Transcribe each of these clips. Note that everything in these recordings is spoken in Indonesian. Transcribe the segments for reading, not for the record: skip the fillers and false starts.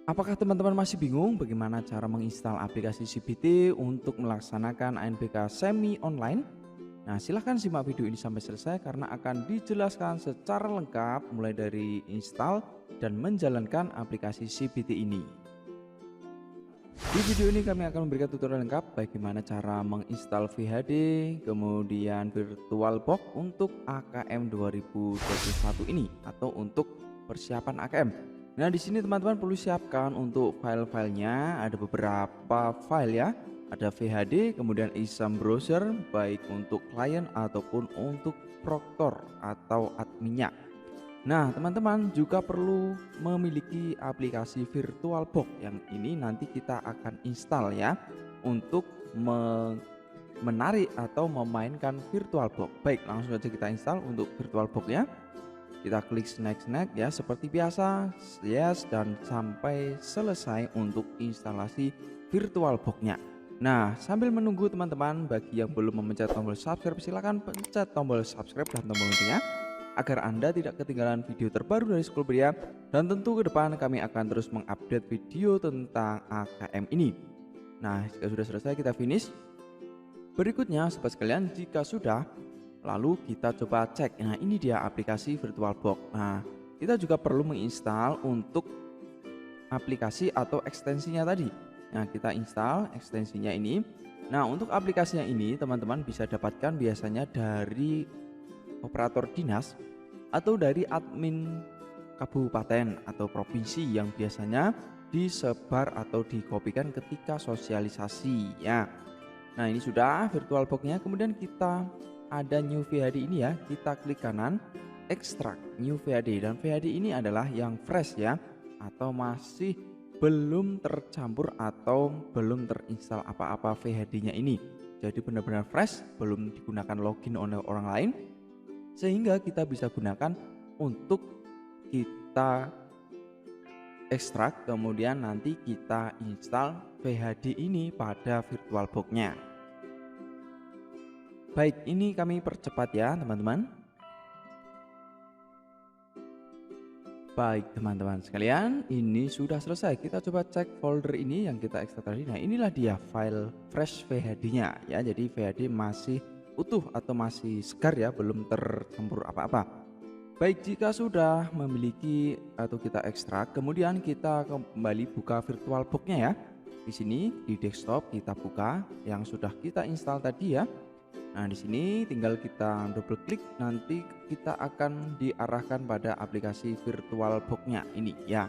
Apakah teman-teman masih bingung bagaimana cara menginstal aplikasi CBT untuk melaksanakan ANBK semi online? Nah, silahkan simak video ini sampai selesai karena akan dijelaskan secara lengkap mulai dari install dan menjalankan aplikasi CBT ini. Di video ini kami akan memberikan tutorial lengkap bagaimana cara menginstal VHD, kemudian VirtualBox untuk AKM 2021 ini atau untuk persiapan AKM. Nah, di sini teman-teman perlu siapkan untuk file-filenya, ada beberapa file ya. Ada VHD, kemudian exam browser baik untuk klien ataupun untuk proktor atau adminnya. Nah, teman-teman juga perlu memiliki aplikasi VirtualBox yang ini nanti kita akan install ya untuk menarik atau memainkan VirtualBox. Baik, langsung saja kita install untuk VirtualBox ya. Kita klik next ya seperti biasa, yes, dan sampai selesai untuk instalasi VirtualBox-nya. Nah, sambil menunggu teman-teman, bagi yang belum memencet tombol subscribe silahkan pencet tombol subscribe dan tombol loncengnya agar Anda tidak ketinggalan video terbaru dari School Pria, dan tentu ke depan kami akan terus mengupdate video tentang AKM ini. Nah, jika sudah selesai kita finish. Berikutnya sobat sekalian, jika sudah, lalu kita coba cek. Nah, ini dia aplikasi VirtualBox. Nah, kita juga perlu menginstal untuk aplikasi atau ekstensinya tadi. Nah, kita install ekstensinya ini. Nah, untuk aplikasinya ini teman-teman bisa dapatkan biasanya dari operator dinas atau dari admin kabupaten atau provinsi yang biasanya disebar atau dikopikan ketika sosialisasi ya. Nah, ini sudah VirtualBox-nya, kemudian kita ada new VHD ini ya, kita klik kanan extract new VHD, dan VHD ini adalah yang fresh ya, atau masih belum tercampur atau belum terinstall apa-apa VHD-nya ini. Jadi benar-benar fresh, belum digunakan login oleh orang lain, sehingga kita bisa gunakan untuk kita ekstrak, kemudian nanti kita install VHD ini pada VirtualBox-nya. Baik, ini kami percepat ya teman-teman. Baik teman-teman sekalian, ini sudah selesai. Kita coba cek folder ini yang kita ekstrak tadi. Nah, inilah dia file fresh VHD-nya ya. Jadi VHD masih utuh atau masih segar ya, belum tercampur apa-apa. Baik, jika sudah memiliki atau kita ekstrak, kemudian kita kembali buka VirtualBox-nya ya. Di sini di desktop kita buka yang sudah kita install tadi ya. Nah, di sini tinggal kita double klik, nanti kita akan diarahkan pada aplikasi VirtualBox-nya ini ya.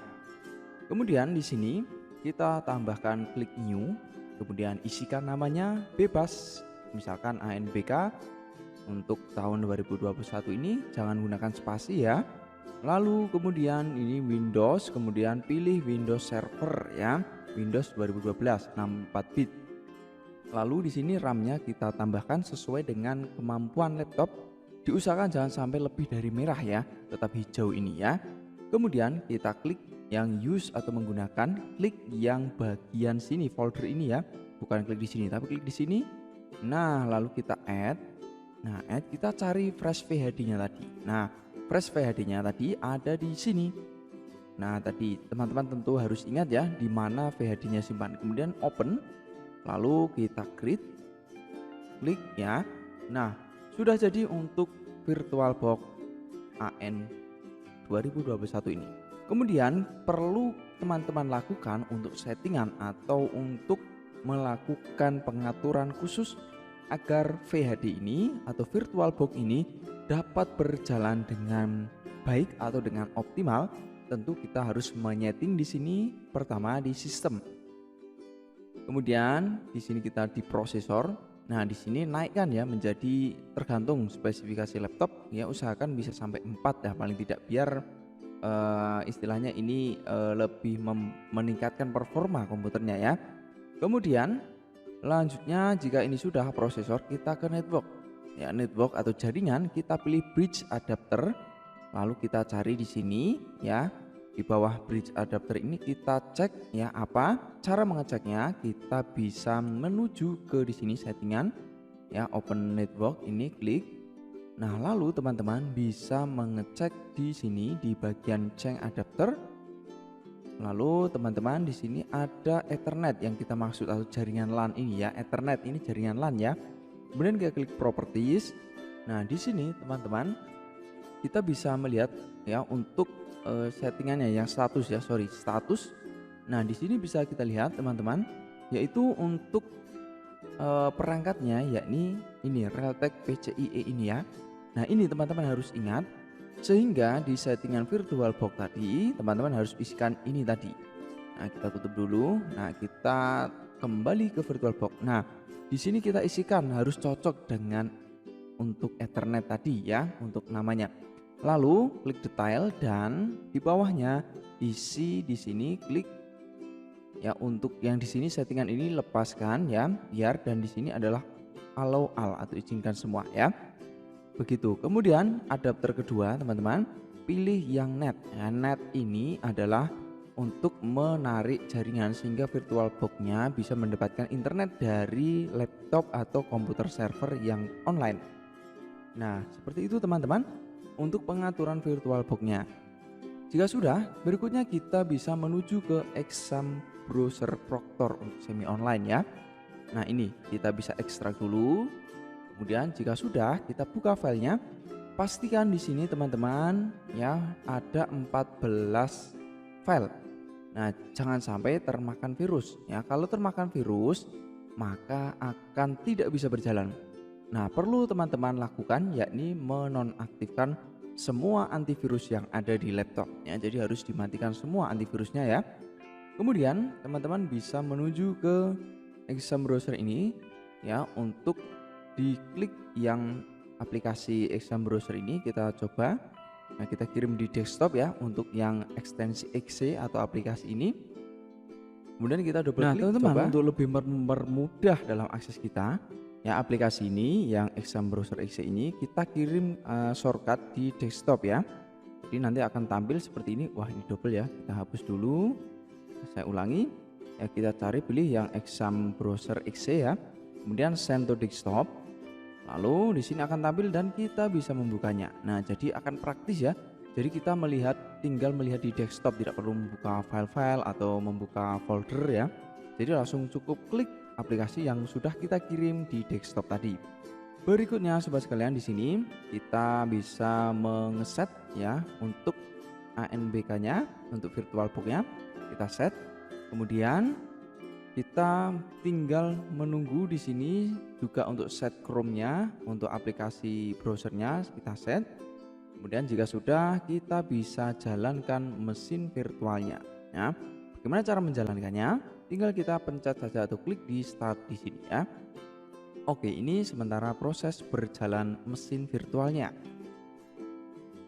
Kemudian di sini kita tambahkan klik new, kemudian isikan namanya bebas, misalkan ANBK untuk tahun 2021 ini jangan gunakan spasi ya. Lalu kemudian ini Windows, kemudian pilih Windows Server ya, Windows 2012 64 bit. Lalu di sini RAM-nya kita tambahkan sesuai dengan kemampuan laptop. Diusahakan jangan sampai lebih dari merah ya, tetap hijau ini ya. Kemudian kita klik yang use atau menggunakan, klik yang bagian sini folder ini ya. Bukan klik di sini tapi klik di sini. Nah, lalu kita add. Nah, add, kita cari fresh VHD-nya tadi. Nah, fresh VHD-nya tadi ada di sini. Nah, tadi teman-teman tentu harus ingat ya di mana VHD-nya simpan. Kemudian open. Lalu kita klik ya. Nah, sudah jadi untuk VirtualBox AN 2021 ini. Kemudian perlu teman-teman lakukan untuk settingan atau untuk melakukan pengaturan khusus agar VHD ini atau VirtualBox ini dapat berjalan dengan baik atau dengan optimal. Tentu kita harus menyeting di sini pertama di sistem. Kemudian di sini kita di prosesor. Nah, di sini naikkan ya menjadi tergantung spesifikasi laptop ya, usahakan bisa sampai 4 ya paling tidak, biar istilahnya ini lebih meningkatkan performa komputernya ya. Kemudian lanjutnya jika ini sudah prosesor, kita ke network. Ya, network atau jaringan kita pilih bridge adapter. Lalu kita cari di sini ya. Di bawah bridge adapter ini kita cek ya, apa cara mengeceknya. Kita bisa menuju ke di sini settingan ya, open network ini klik. Nah, lalu teman-teman bisa mengecek di sini di bagian change adapter. Lalu teman-teman di sini ada Ethernet yang kita maksud atau jaringan LAN ini ya. Ethernet ini jaringan LAN ya. Kemudian kita klik properties. Nah, di sini teman-teman kita bisa melihat ya untuk settingannya yang status ya, status. Nah, di sini bisa kita lihat teman-teman yaitu untuk perangkatnya yakni ini Realtek PCIe ini ya. Nah, ini teman-teman harus ingat sehingga di settingan VirtualBox tadi teman-teman harus isikan ini tadi. Nah, kita tutup dulu. Nah, kita kembali ke VirtualBox. Nah, di sini kita isikan harus cocok dengan untuk Ethernet tadi ya untuk namanya. Lalu klik detail dan di bawahnya isi di sini klik ya untuk yang di sini settingan ini lepaskan ya biar dan di sini adalah allow all atau izinkan semua ya. Begitu. Kemudian adapter kedua teman-teman pilih yang net. Ya, net ini adalah untuk menarik jaringan sehingga VirtualBox-nya bisa mendapatkan internet dari laptop atau komputer server yang online. Nah, seperti itu teman-teman untuk pengaturan VirtualBox-nya. Jika sudah, berikutnya kita bisa menuju ke Exam Browser Proctor untuk semi online ya. Nah, ini kita bisa ekstrak dulu. Kemudian jika sudah kita buka filenya, pastikan di sini teman-teman ya ada 14 file. Nah, jangan sampai termakan virus ya. Kalau termakan virus maka akan tidak bisa berjalan. Nah, perlu teman-teman lakukan yakni menonaktifkan semua antivirus yang ada di laptop ya. Jadi harus dimatikan semua antivirusnya ya. Kemudian teman-teman bisa menuju ke Exam Browser ini ya untuk diklik yang aplikasi Exam Browser ini kita coba. Nah, kita kirim di desktop ya untuk yang ekstensi exe atau aplikasi ini. Kemudian kita double klik teman-teman untuk lebih mempermudah dalam akses kita ya aplikasi ini yang Exam Browser exe ini kita kirim shortcut di desktop ya. Jadi nanti akan tampil seperti ini. Wah, ini double ya. Kita hapus dulu. Saya ulangi. Ya, kita cari pilih yang Exam Browser exe ya. Kemudian send to desktop. Lalu di sini akan tampil dan kita bisa membukanya. Nah, jadi akan praktis ya. Jadi kita tinggal melihat di desktop, tidak perlu membuka file-file atau membuka folder ya. Jadi langsung cukup klik aplikasi yang sudah kita kirim di desktop tadi. Berikutnya sobat sekalian di sini kita bisa mengeset ya untuk ANBK-nya untuk VirtualBox-nya kita set. Kemudian kita tinggal menunggu di sini juga untuk set Chrome-nya untuk aplikasi browsernya kita set. Kemudian jika sudah kita bisa jalankan mesin virtualnya. Ya, bagaimana cara menjalankannya? Tinggal kita pencet saja atau klik di start di sini ya. Oke, ini sementara proses berjalan mesin virtualnya.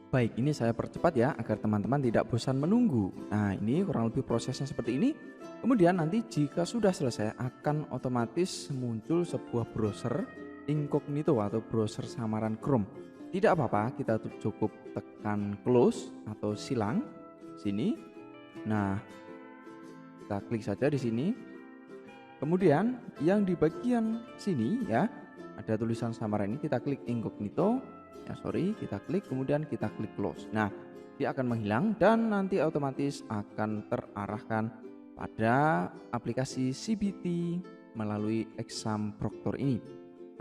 Baik, ini saya percepat ya agar teman-teman tidak bosan menunggu. Nah, ini kurang lebih prosesnya seperti ini. Kemudian nanti jika sudah selesai akan otomatis muncul sebuah browser incognito atau browser samaran Chrome. Tidak apa-apa, kita cukup tekan close atau silang sini. Nah, kita klik saja di sini. Kemudian yang di bagian sini ya ada tulisan samaran ini kita klik incognito. Ya, kita klik kemudian kita klik close. Nah, dia akan menghilang dan nanti otomatis akan terarahkan pada aplikasi CBT melalui Exam Proctor ini.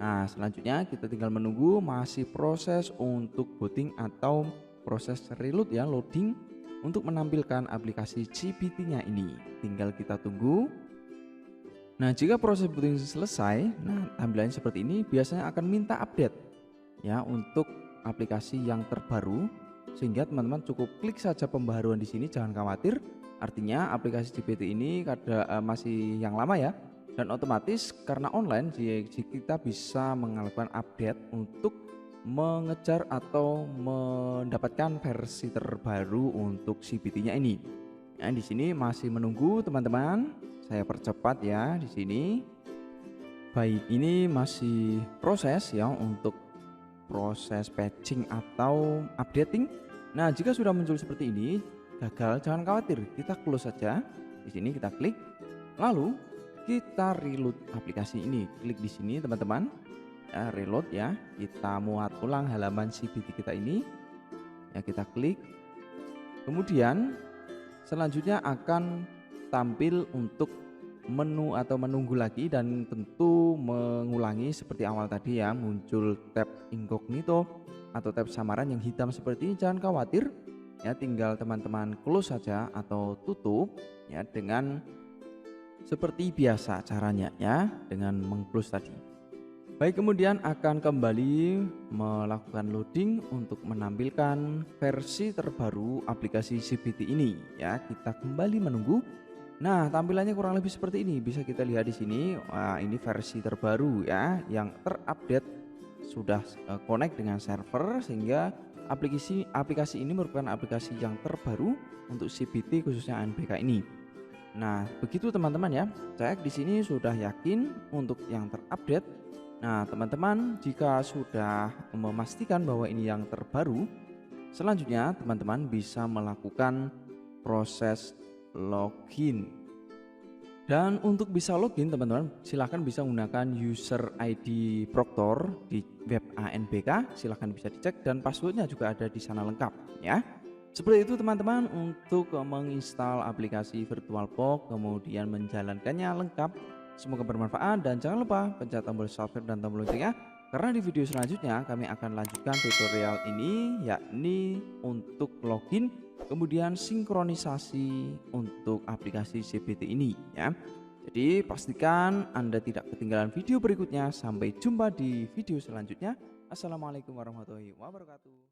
Nah, selanjutnya kita tinggal menunggu masih proses untuk booting atau proses reload ya, loading untuk menampilkan aplikasi CBT-nya ini. Tinggal kita tunggu. Nah, jika proses booting selesai, nah tampilannya seperti ini biasanya akan minta update ya untuk aplikasi yang terbaru, sehingga teman-teman cukup klik saja pembaharuan di sini, jangan khawatir. Artinya aplikasi CBT ini masih yang lama ya, dan otomatis karena online kita bisa melakukan update untuk mengejar atau mendapatkan versi terbaru untuk CBT-nya ini. Nah, di sini masih menunggu teman-teman. Saya percepat ya di sini. Baik, ini masih proses ya untuk proses patching atau updating. Nah, jika sudah muncul seperti ini, gagal jangan khawatir, kita close saja. Di sini kita klik, lalu kita reload aplikasi ini. Klik di sini teman-teman, ya, reload ya. Kita muat ulang halaman CBT kita ini. Ya, kita klik. Kemudian selanjutnya akan tampil untuk menu atau menunggu lagi, dan tentu mengulangi seperti awal tadi ya, muncul tab incognito atau tab samaran yang hitam seperti ini. Jangan khawatir ya, tinggal teman-teman close saja atau tutup ya dengan seperti biasa caranya ya, dengan mengclose tadi. Baik, kemudian akan kembali melakukan loading untuk menampilkan versi terbaru aplikasi CBT ini ya. Kita kembali menunggu. Nah, tampilannya kurang lebih seperti ini. Bisa kita lihat di sini. Wah, ini versi terbaru ya, yang terupdate, sudah connect dengan server, sehingga aplikasi ini merupakan aplikasi yang terbaru untuk CBT khususnya ANBK ini. Nah, begitu teman-teman ya. Cek di sini sudah yakin untuk yang terupdate. Nah, teman-teman jika sudah memastikan bahwa ini yang terbaru, selanjutnya teman-teman bisa melakukan proses login. Dan untuk bisa login, teman-teman silahkan bisa menggunakan user ID Proctor di web ANBK. Silahkan bisa dicek, dan passwordnya juga ada di sana lengkap ya. Seperti itu teman-teman untuk menginstal aplikasi VirtualBox kemudian menjalankannya lengkap. Semoga bermanfaat, dan jangan lupa pencet tombol subscribe dan tombol loncengnya, karena di video selanjutnya kami akan lanjutkan tutorial ini, yakni untuk login kemudian sinkronisasi untuk aplikasi CBT ini ya. Jadi pastikan Anda tidak ketinggalan video berikutnya. Sampai jumpa di video selanjutnya. Assalamualaikum warahmatullahi wabarakatuh.